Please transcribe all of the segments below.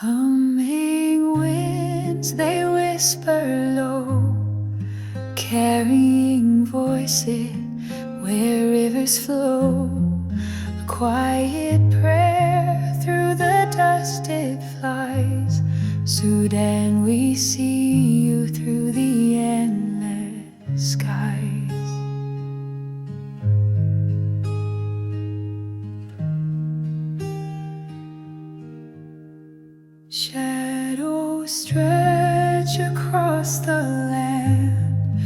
Humming winds, they whisper low, carrying voices where rivers flow. A quiet prayer through the dust it flies. Sudan, we see you through the endless skies. Shadows stretch across the land,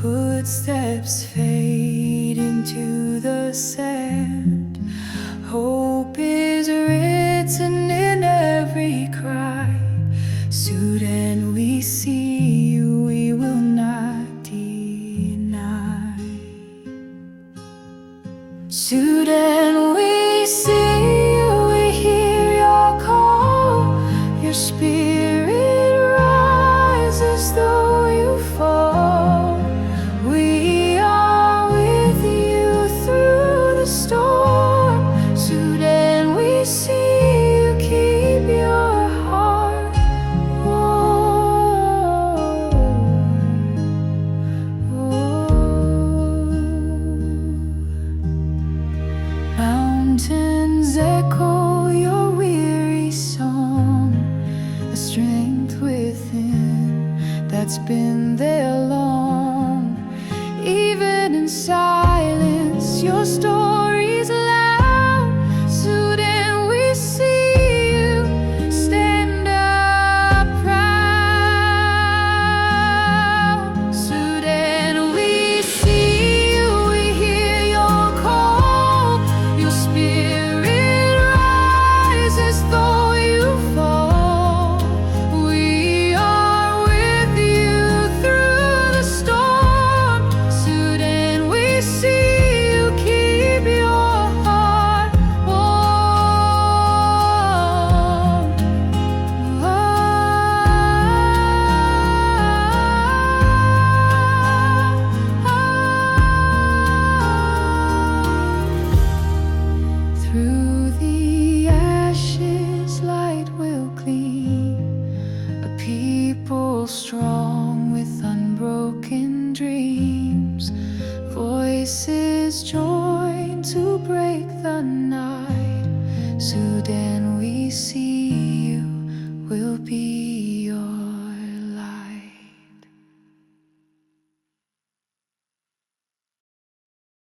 footsteps fade into the sand. Hope is written in every cry. Sudan, we see you, we will not deny. Sudan, we see you, we hear your call. Your spirit rises though you fall. We are with you through the storm. Sudan, we see you, keep your heart warm. Mountains echo your weary song, a strength within that's been there long. Even in silence, your story's loud. Sudan, we see you, stand up proud. Sudan, we see you, we hear your call. Your spirit rises though you fall. We are with you through the storm. Sudan, we see you, keep your heart warm. Through the ashes, light will gleam. A people strong with unbroken dreams. Voices join to break the night. Sudan,